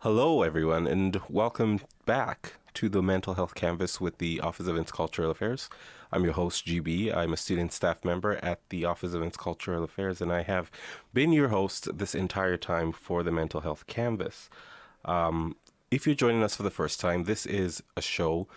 Hello, everyone, and welcome back to the Mental Health Canvas with the Office of Intercultural Affairs. I'm your host, GB. I'm a student staff member at the Office of Intercultural Affairs, and I have been your host this entire time for the Mental Health Canvas. If you're joining us for the first time, this is a show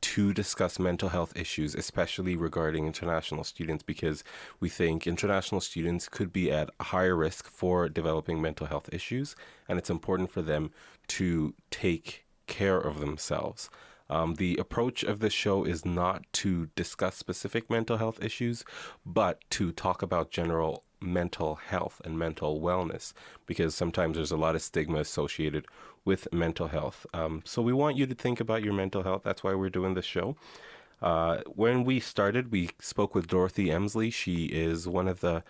to discuss mental health issues, especially regarding international students, because we think international students could be at a higher risk for developing mental health issues, and it's important for them to take care of themselves. The approach of this show is not to discuss specific mental health issues, but to talk about general mental health and mental wellness, because sometimes there's a lot of stigma associated with mental health. So we want you to think about your mental health. That's why we're doing this show. When we started, we spoke with Dorothy Emsley. She is one of the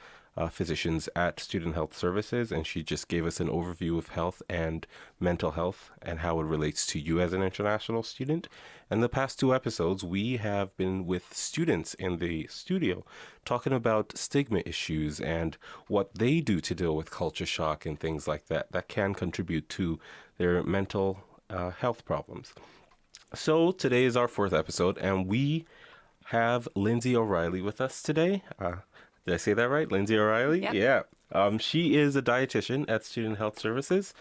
physicians at Student Health Services, and she just gave us an overview of health and mental health and how it relates to you as an international student. And the past two episodes, we have been with students in the studio talking about stigma issues and what they do to deal with culture shock and things like that that can contribute to their mental health problems. So today is our fourth episode, and we have Lindzie O'Reilly with us today. Did I say that right? Lindzie O'Reilly? Yep. Yeah. She is a dietitian at Student Health Services,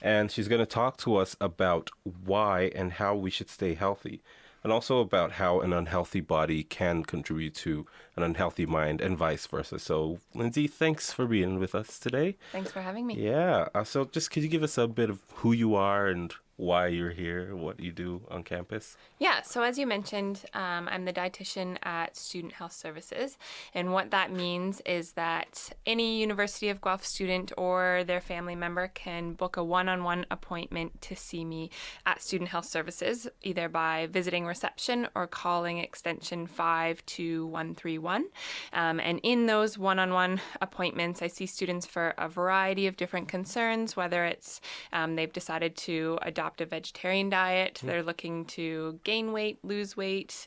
and she's going to talk to us about why and how we should stay healthy, and also about how an unhealthy body can contribute to an unhealthy mind and vice versa. So, Lindzie, thanks for being with us today. Thanks for having me. Yeah. So just could you give us a bit of who you are and why you're here, what you do on campus? Yeah, so as you mentioned, I'm the dietitian at Student Health Services, and what that means is that any University of Guelph student or their family member can book a one-on-one appointment to see me at Student Health Services, either by visiting reception or calling extension 52131. And in those one-on-one appointments, I see students for a variety of different concerns, whether it's they've decided to adopt a vegetarian diet, they're looking to gain weight, lose weight,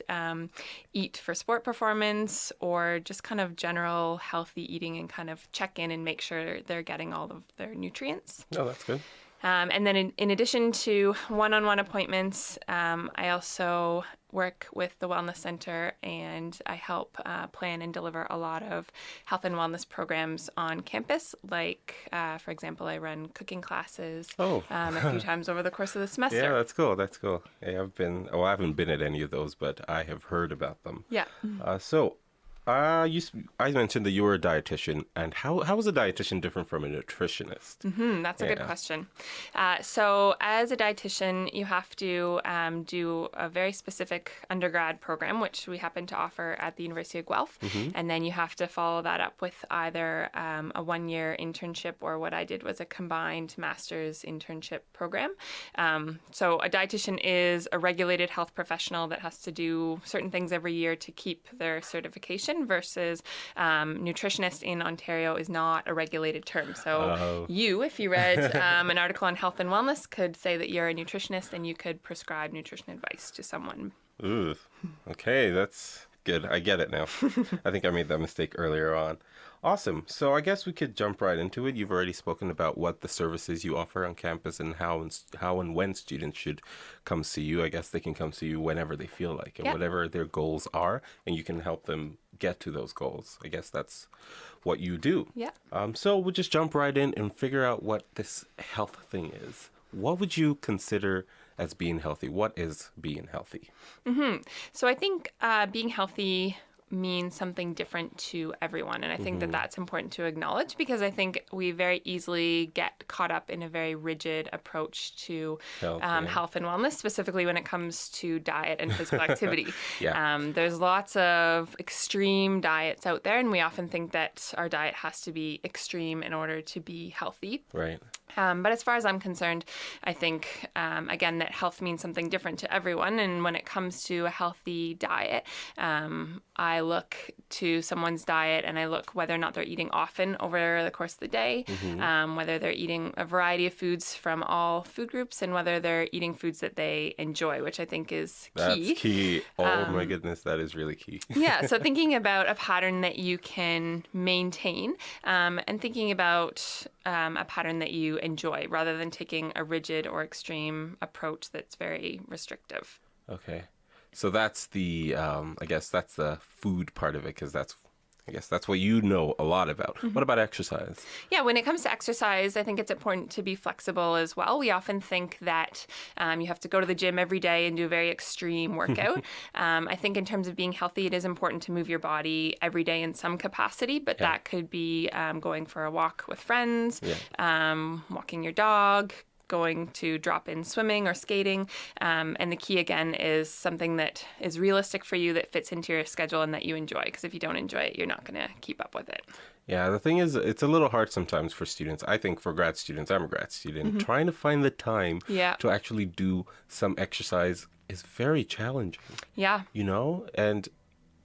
eat for sport performance, or just kind of general healthy eating and kind of check in and make sure they're getting all of their nutrients. Oh, that's good. And then in addition to one-on-one appointments, I also work with the Wellness Center, and I help plan and deliver a lot of health and wellness programs on campus. Like, for example, I run cooking classes a few times over the course of the semester. Yeah, that's cool. That's cool. I haven't been at any of those, but I have heard about them. Yeah. I mentioned that you were a dietitian, and how is a dietitian different from a nutritionist? That's a good question. So as a dietitian, you have to do a very specific undergrad program, which we happen to offer at the University of Guelph. And then you have to follow that up with either a one-year internship, or what I did was a combined master's internship program. So a dietitian is a regulated health professional that has to do certain things every year to keep their certification, versus nutritionist in Ontario is not a regulated term. So you, if you read an article on health and wellness, could say that you're a nutritionist and you could prescribe nutrition advice to someone. Ooh, okay, that's good. I get it now. I think I made that mistake earlier on. Awesome. So I guess we could jump right into it. You've already spoken about what the services you offer on campus and how and when students should come see you. I guess they can come see you whenever they feel like, and whatever their goals are, and you can help them get to those goals. I guess that's what you do. Yeah. So we'll just jump right in and figure out what this health thing is. What would you consider as being healthy? What is being healthy? So I think being healthy means something different to everyone. And I think that that's important to acknowledge, because I think we very easily get caught up in a very rigid approach to health and wellness, specifically when it comes to diet and physical activity. There's lots of extreme diets out there, and we often think that our diet has to be extreme in order to be healthy. Right. But as far as I'm concerned, I think, again, that health means something different to everyone. And when it comes to a healthy diet, I look to someone's diet and I look whether or not they're eating often over the course of the day, whether they're eating a variety of foods from all food groups, and whether they're eating foods that they enjoy, which I think is key. That's key. Oh my goodness, that is really key. So thinking about a pattern that you can maintain, and thinking about a pattern that you enjoy rather than taking a rigid or extreme approach that's very restrictive. Okay. So that's the, I guess that's the food part of it, because I guess that's what you know a lot about. What about exercise? Yeah, when it comes to exercise, I think it's important to be flexible as well. We often think that you have to go to the gym every day and do a very extreme workout. I think in terms of being healthy, it is important to move your body every day in some capacity, but that could be going for a walk with friends, walking your dog, going to drop in swimming or skating. And the key, again, is something that is realistic for you, that fits into your schedule and that you enjoy. Because if you don't enjoy it, you're not going to keep up with it. Yeah, the thing is, it's a little hard sometimes for students. I think for grad students, I'm a grad student, trying to find the time to actually do some exercise is very challenging. Yeah. You know? And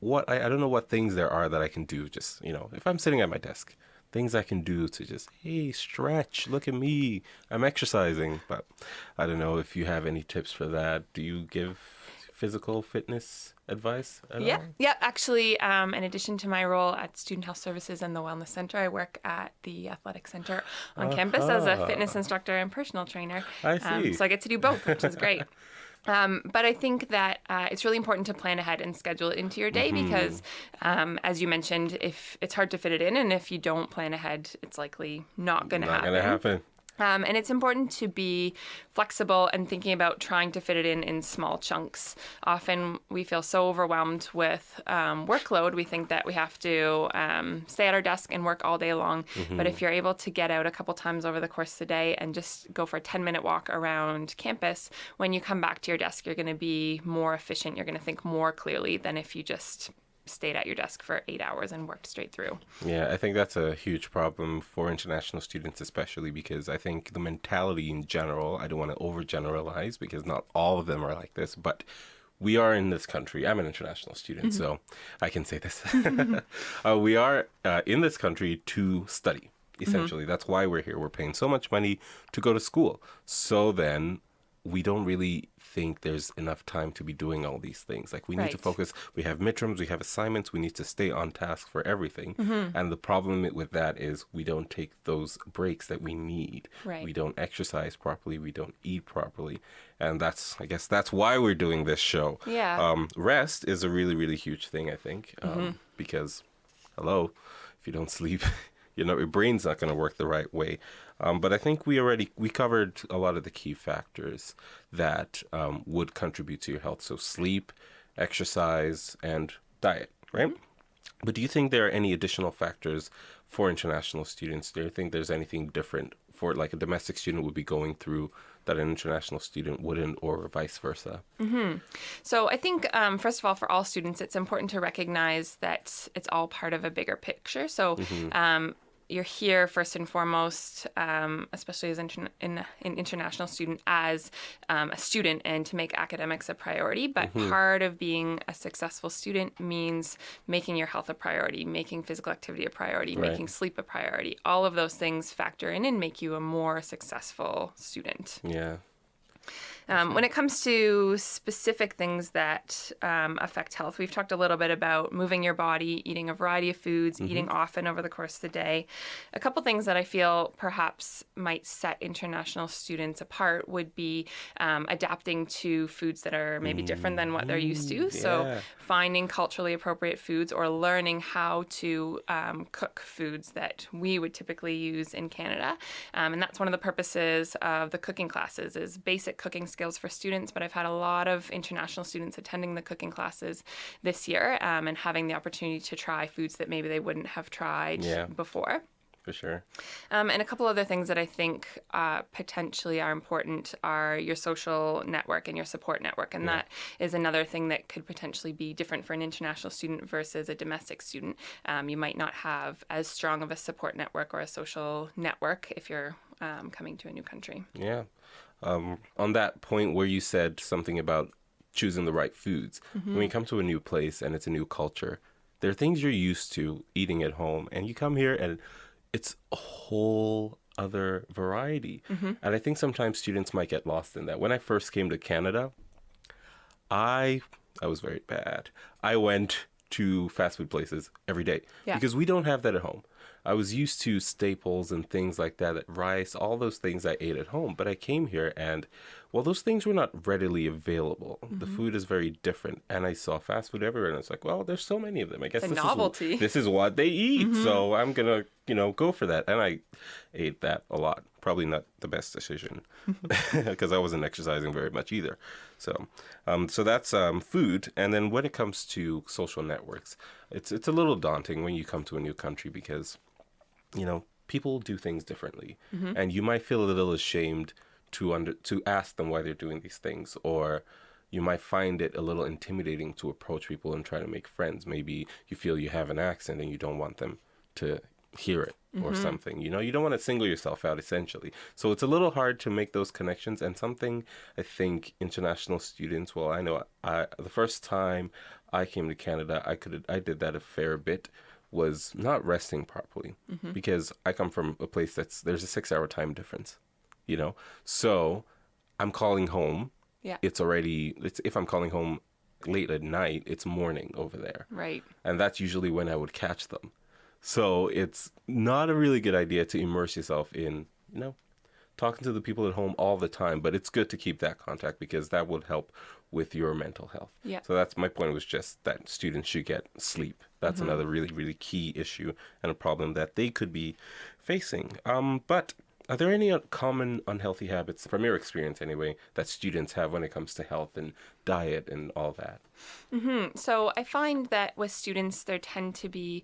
I don't know what things there are that I can do just, if I'm sitting at my desk. Things I can do to just, hey, stretch, look at me, I'm exercising. But I don't know if you have any tips for that. Do you give physical fitness advice at all? Yeah. Actually, in addition to my role at Student Health Services and the Wellness Center, I work at the Athletic Center on campus as a fitness instructor and personal trainer. I see. So I get to do both, which is great. But I think that it's really important to plan ahead and schedule it into your day because, as you mentioned, if it's hard to fit it in, and if you don't plan ahead, it's likely not going to happen. And it's important to be flexible and thinking about trying to fit it in small chunks. Often we feel so overwhelmed with workload, we think that we have to stay at our desk and work all day long. But if you're able to get out a couple times over the course of the day and just go for a 10-minute walk around campus, when you come back to your desk, you're going to be more efficient. You're going to think more clearly than if you just stayed at your desk for 8 hours and worked straight through. Yeah, I think that's a huge problem for international students, especially because I think the mentality in general, I don't want to overgeneralize because not all of them are like this, but we are in this country. I'm an international student, so I can say this. We are in this country to study, essentially. That's why we're here. We're paying so much money to go to school. So then we don't really think there's enough time to be doing all these things. Like we need to focus. We have midterms, we have assignments, we need to stay on task for everything. And the problem with that is we don't take those breaks that we need. We don't exercise properly, we don't eat properly. And I guess that's why we're doing this show. Rest is a really, really huge thing, I think, because, if you don't sleep, your brain's not going to work the right way. But I think we covered a lot of the key factors that would contribute to your health. So sleep, exercise, and diet, right? But do you think there are any additional factors for international students? Do you think there's anything different for like a domestic student would be going through that an international student wouldn't, or vice versa? So I think, first of all, for all students, it's important to recognize that it's all part of a bigger picture. So you're here first and foremost, especially as an international student, as a student, and to make academics a priority. But part of being a successful student means making your health a priority, making physical activity a priority, making sleep a priority. All of those things factor in and make you a more successful student. Yeah. When it comes to specific things that affect health, we've talked a little bit about moving your body, eating a variety of foods, eating often over the course of the day. A couple things that I feel perhaps might set international students apart would be adapting to foods that are maybe different than what they're used to. So finding culturally appropriate foods or learning how to cook foods that we would typically use in Canada. And that's one of the purposes of the cooking classes, is basic cooking skills for students. But I've had a lot of international students attending the cooking classes this year and having the opportunity to try foods that maybe they wouldn't have tried before. For sure. And a couple other things that I think potentially are important are your social network and your support network. And that is another thing that could potentially be different for an international student versus a domestic student. You might not have as strong of a support network or a social network if you're coming to a new country. Yeah. On that point where you said something about choosing the right foods, when you come to a new place and it's a new culture, there are things you're used to eating at home, and you come here and it's a whole other variety. And I think sometimes students might get lost in that. When I first came to Canada, I was very bad. I went to fast food places every day because we don't have that at home. I was used to staples and things like that, rice, all those things I ate at home. But I came here and, well, those things were not readily available. The food is very different. And I saw fast food everywhere. And it's like, well, there's so many of them. I guess It's a novelty. This is what they eat. So I'm going to, go for that. And I ate that a lot. Probably not the best decision because I wasn't exercising very much either. So that's food. And then when it comes to social networks, it's a little daunting when you come to a new country because people do things differently, and you might feel a little ashamed to ask them why they're doing these things, or you might find it a little intimidating to approach people and try to make friends. Maybe you feel you have an accent and you don't want them to hear it or something. You don't want to single yourself out, essentially. So it's a little hard to make those connections, and something I think international students, well, I know the first time I came to Canada, I did that a fair bit, was not resting properly because I come from a place there's a 6-hour time difference, so I'm calling home. Yeah. If I'm calling home late at night, it's morning over there. Right. And that's usually when I would catch them. So it's not a really good idea to immerse yourself in, talking to the people at home all the time, but it's good to keep that contact because that would help with your mental health. Yeah. So that's my point, was just that students should get sleep. That's another really, really key issue and a problem that they could be facing. But are there any common unhealthy habits, from your experience anyway, that students have when it comes to health and diet and all that? So I find that with students, there tend to be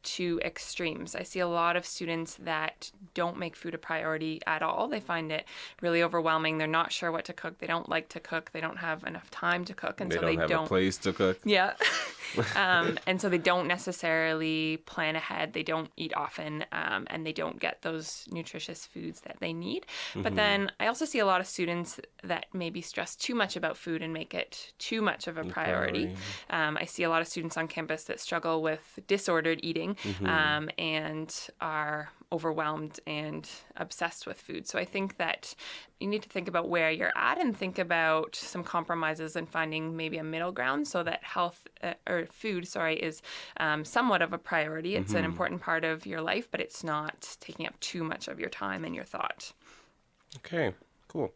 two extremes. I see a lot of students that don't make food a priority at all. They find it really overwhelming. They're not sure what to cook. They don't like to cook. They don't have enough time to cook. And they don't have a place to cook. Yeah. And so they don't necessarily plan ahead. They don't eat often, and they don't get those nutritious foods that they need. But then I also see a lot of students that maybe stress too much about food and make it too much of a priority. I see a lot of students on campus that struggle with disordered eating and are overwhelmed and obsessed with food. So I think that you need to think about where you're at and think about some compromises and finding maybe a middle ground so that food is somewhat of a priority. It's an important part of your life, but it's not taking up too much of your time and your thought. Okay, cool.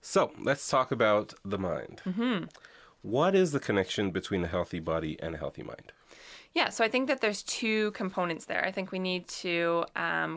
So let's talk about the mind. What is the connection between a healthy body and a healthy mind? Yeah, so I think that there's two components there. I think we need to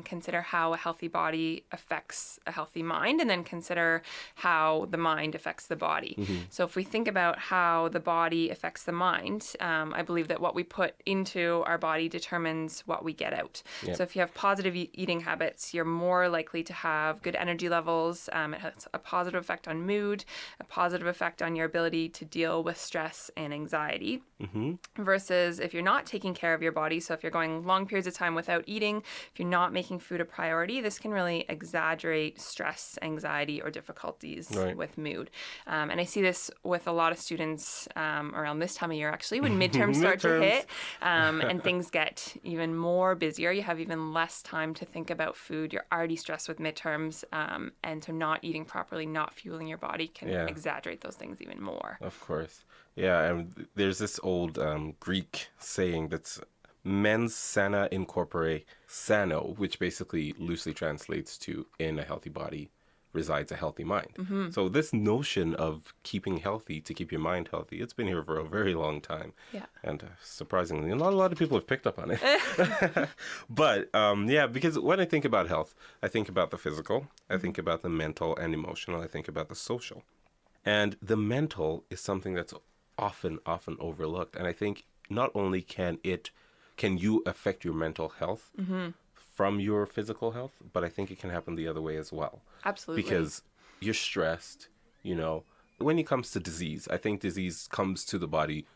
consider how a healthy body affects a healthy mind, and then consider how the mind affects the body. So if we think about how the body affects the mind, I believe that what we put into our body determines what we get out. Yep. So if you have positive eating habits, you're more likely to have good energy levels. It has a positive effect on mood, a positive effect on your ability to deal with stress and anxiety. Versus if you're not taking care of your body, so if you're going long periods of time without eating, if you're not making food a priority, this can really exaggerate stress, anxiety, or difficulties with mood. And I see this with a lot of students around this time of year, actually, when midterms start to hit and things get even more busier. You have even less time to think about food. You're already stressed with midterms, and so not eating properly, not fueling your body can exaggerate those things even more. Of course. Yeah, and there's this old Greek saying that's mens sana in corpore sano, which basically loosely translates to in a healthy body resides a healthy mind. So this notion of keeping healthy to keep your mind healthy, it's been here for a very long time. Yeah. And surprisingly, not a lot of people have picked up on it. But because when I think about health, I think about the physical, I think about the mental and emotional, I think about the social. And the mental is something that's often overlooked. And I think not only can you affect your mental health from your physical health, but I think it can happen the other way as well. Absolutely. Because you're stressed, when it comes to disease, I think disease comes to the body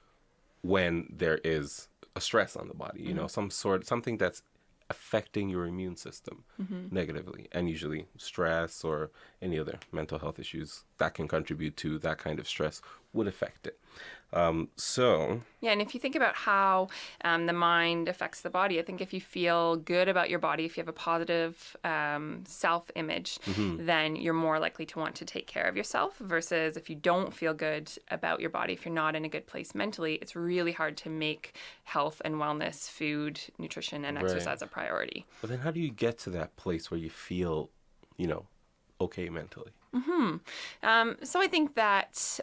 when there is a stress on the body, something that's affecting your immune system negatively, and usually stress or any other mental health issues that can contribute to that kind of stress would affect it. So Yeah, and if you think about how the mind affects the body, I think if you feel good about your body, if you have a positive self-image, then you're more likely to want to take care of yourself versus if you don't feel good about your body, if you're not in a good place mentally, it's really hard to make health and wellness, food, nutrition, and exercise a priority. But then how do you get to that place where you feel, okay mentally? So I think that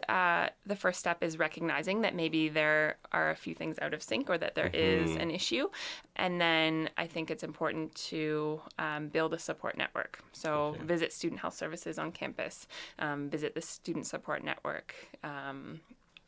the first step is recognizing that maybe there are a few things out of sync or that there is an issue. And then I think it's important to build a support network. So visit Student Health Services on campus, visit the Student Support Network,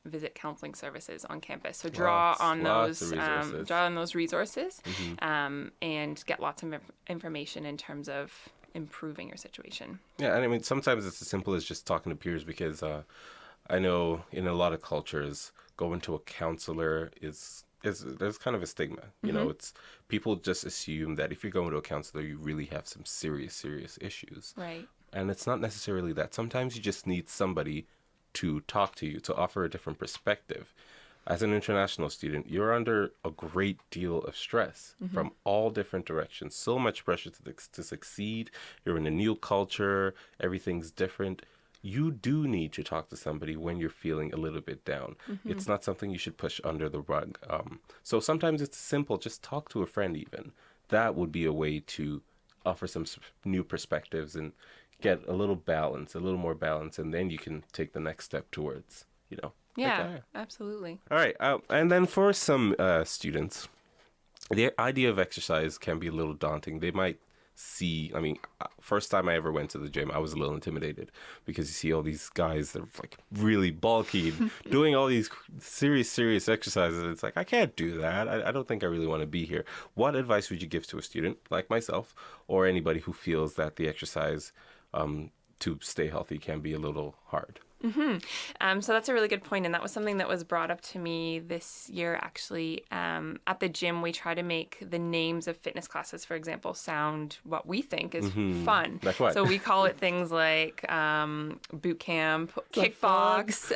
visit counseling services on campus. So draw on those resources and get lots of information in terms of improving your situation. Yeah, and I mean, sometimes it's as simple as just talking to peers because I know in a lot of cultures, going to a counselor is there's kind of a stigma. It's people just assume that if you're going to a counselor, you really have some serious issues. Right. And it's not necessarily that. Sometimes you just need somebody to talk to you, to offer a different perspective. As an international student, you're under a great deal of stress from all different directions. So much pressure to succeed. You're in a new culture. Everything's different. You do need to talk to somebody when you're feeling a little bit down. It's not something you should push under the rug. So sometimes it's simple. Just talk to a friend even. That would be a way to offer some new perspectives and get a little more balance. And then you can take the next step towards, Yeah, absolutely. All right. And then for some students, the idea of exercise can be a little daunting. They might first time I ever went to the gym, I was a little intimidated because you see all these guys that are like really bulky doing all these serious exercises. It's like, I can't do that. I don't think I really want to be here. What advice would you give to a student like myself or anybody who feels that the exercise to stay healthy can be a little hard? So that's a really good point, and that was something that was brought up to me this year, actually. At the gym, we try to make the names of fitness classes, for example, sound what we think is fun. Like what? So we call it things like boot camp, kickbox.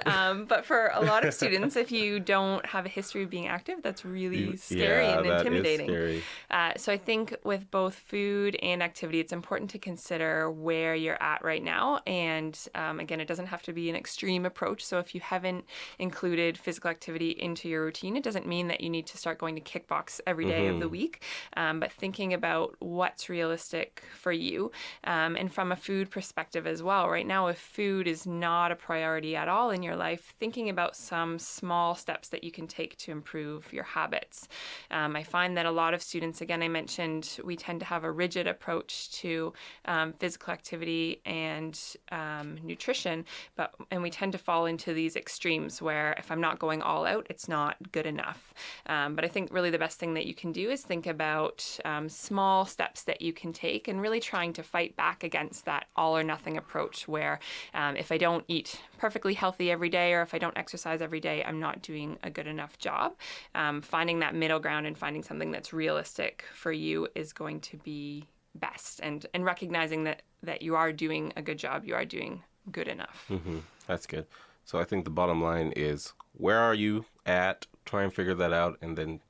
But for a lot of students, if you don't have a history of being active, that's really scary and intimidating. That is scary. So I think with both food and activity, it's important to consider where you're at right now. And again, it doesn't have to be an extreme approach. So if you haven't included physical activity into your routine, it doesn't mean that you need to start going to kickbox every day of the week, but thinking about what's realistic for you. And from a food perspective as well, right now, if food is not a priority at all in your life, thinking about some small steps that you can take to improve your habits. I find that a lot of students, again, I mentioned, we tend to have a rigid approach to physical activity and nutrition, and we tend to fall into these extremes where if I'm not going all out, it's not good enough. But I think really the best thing that you can do is think about small steps that you can take and really trying to fight back against that all or nothing approach where if I don't eat perfectly healthy every day or if I don't exercise every day, I'm not doing a good enough job. Finding that middle ground and finding something that's realistic for you is going to be best, and recognizing that you are doing a good job, you are doing good enough. That's good. So I think the bottom line is, where are you at? Try and figure that out, and then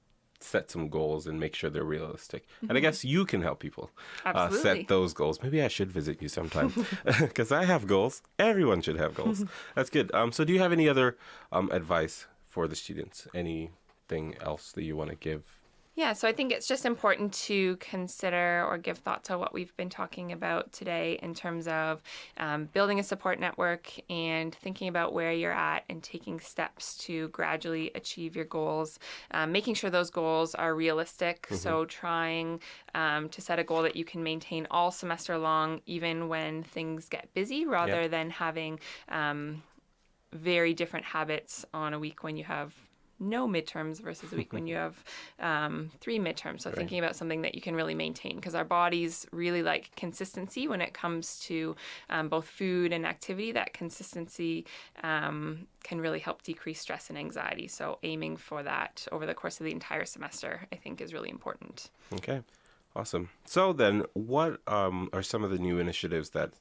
set some goals and make sure they're realistic. And I guess you can help people set those goals. Maybe I should visit you sometime because I have goals. Everyone should have goals. That's good. So do you have any other advice for the students? Anything else that you want to give? Yeah, so I think it's just important to consider or give thought to what we've been talking about today in terms of building a support network and thinking about where you're at and taking steps to gradually achieve your goals, making sure those goals are realistic. So trying to set a goal that you can maintain all semester long, even when things get busy, rather than having very different habits on a week when you have no midterms versus a week when you have 3 midterms. So thinking about something that you can really maintain, because our bodies really like consistency when it comes to both food and activity. That consistency can really help decrease stress and anxiety. So aiming for that over the course of the entire semester, I think, is really important. Okay, awesome. So then what are some of the new initiatives that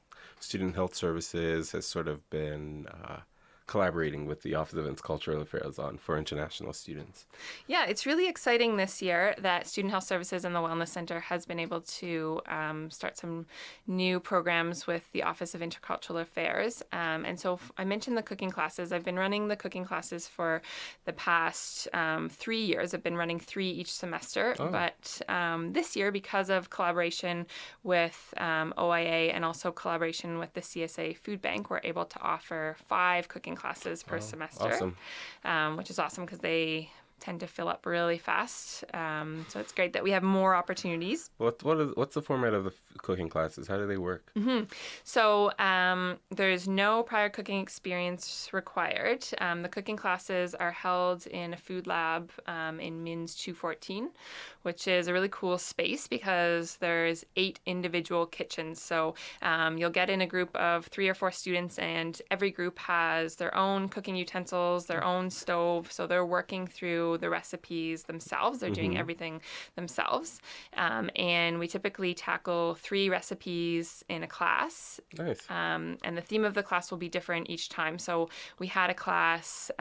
Student Health Services has sort of been collaborating with the Office of Events Cultural Affairs on for international students? Yeah, it's really exciting this year that Student Health Services and the Wellness Center has been able to start some new programs with the Office of Intercultural Affairs. And so I mentioned the cooking classes. I've been running the cooking classes for the past 3 years. I've been running 3 each semester. Oh. But this year, because of collaboration with OIA and also collaboration with the CSA Food Bank, we're able to offer 5 cooking classes per semester, Awesome. which is awesome because they tend to fill up really fast. So it's great that we have more opportunities. What's the format of the cooking classes? How do they work? So there's no prior cooking experience required. The cooking classes are held in a food lab in MINS 214, which is a really cool space because there's 8 individual kitchens. So you'll get in a group of 3 or 4 students, and every group has their own cooking utensils, their own stove. So they're working through the recipes themselves. They're doing everything themselves. And we typically tackle 3 recipes in a class. Nice. And the theme of the class will be different each time. So we had a class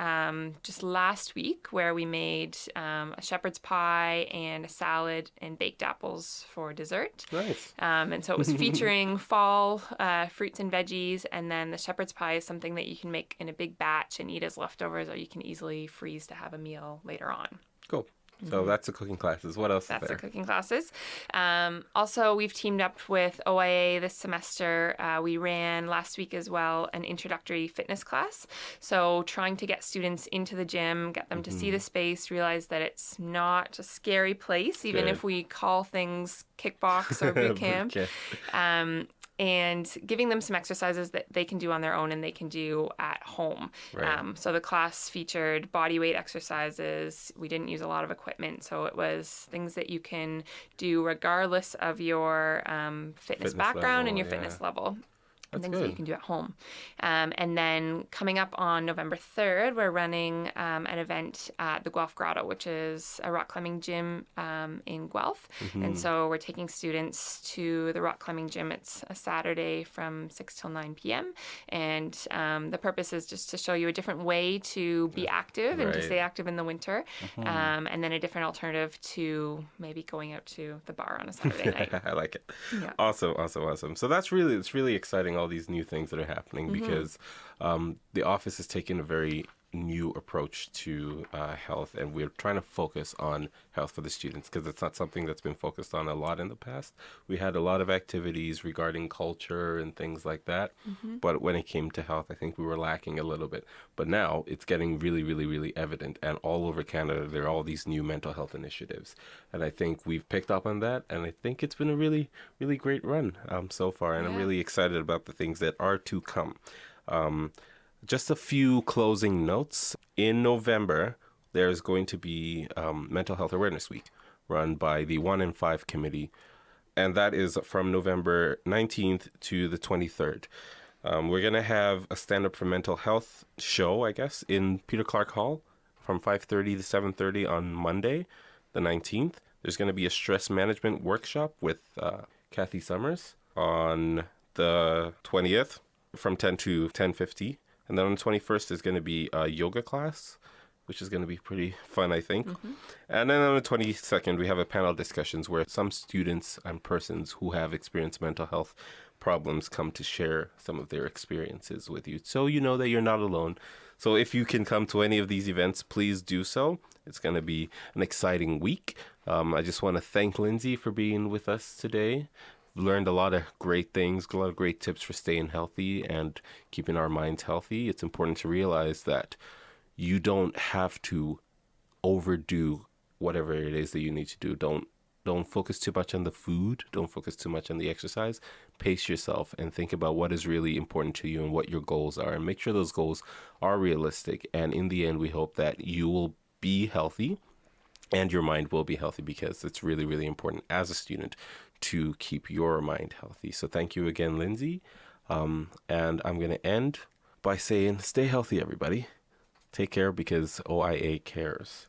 just last week where we made a shepherd's pie and a salad and baked apples for dessert. Nice. And so it was featuring fall fruits and veggies. And then the shepherd's pie is something that you can make in a big batch and eat as leftovers, or you can easily freeze to have a meal later on. Cool. So that's the cooking classes. What else That's is there? the cooking classes. Also, we've teamed up with OIA this semester. We ran last week as well an introductory fitness class. So trying to get students into the gym, get them to see the space, realize that it's not a scary place, even Good. if we call things kickbox or boot camp. Okay. And giving them some exercises that they can do on their own and they can do at home. Right. So the class featured body weight exercises. We didn't use a lot of equipment, so it was things that you can do regardless of your fitness background level, and your yeah. fitness level. And That's things that good. you can do at home. And then coming up on November 3rd, we're running an event at the Guelph Grotto, which is a rock climbing gym in Guelph. And so we're taking students to the rock climbing gym. It's a Saturday from 6 till 9 p.m. And the purpose is just to show you a different way to be active and to Right. stay active in the winter. And then a different alternative to maybe going out to the bar on a Saturday night. I like it. Yeah. Awesome. So it's really exciting, all these new things that are happening, because the office has taken a very new approach to health, and we're trying to focus on health for the students because it's not something that's been focused on a lot in the past. We had a lot of activities regarding culture and things like that, but when it came to health, I think we were lacking a little bit. But now it's getting really evident, and all over Canada there are all these new mental health initiatives, and I think we've picked up on that, and I think it's been a really great run so far, and I'm Yeah. really excited about the things that are to come. Just a few closing notes. In November, there's going to be Mental Health Awareness Week run by the 1 in 5 Committee, and that is from November 19th to the 23rd. We're going to have a Stand Up for Mental Health show, I guess, in Peter Clark Hall from 5:30 to 7:30 on Monday, the 19th. There's going to be a stress management workshop with Kathy Summers on the 20th from 10 to 10:50. And then on the 21st is going to be a yoga class, which is going to be pretty fun, I think. And then on the 22nd, we have a panel discussions where some students and persons who have experienced mental health problems come to share some of their experiences with you, so you know that you're not alone. So if you can come to any of these events, please do so. It's going to be an exciting week. I just want to thank Lindsay for being with us today. Learned a lot of great things, a lot of great tips for staying healthy and keeping our minds healthy. It's important to realize that you don't have to overdo whatever it is that you need to do. Don't focus too much on the food. Don't focus too much on the exercise. Pace yourself and think about what is really important to you and what your goals are, and make sure those goals are realistic. And in the end, we hope that you will be healthy and your mind will be healthy, because it's really important as a student to keep your mind healthy. So thank you again, Lindsay. And I'm going to end by saying, stay healthy, everybody. Take care, because OIA cares.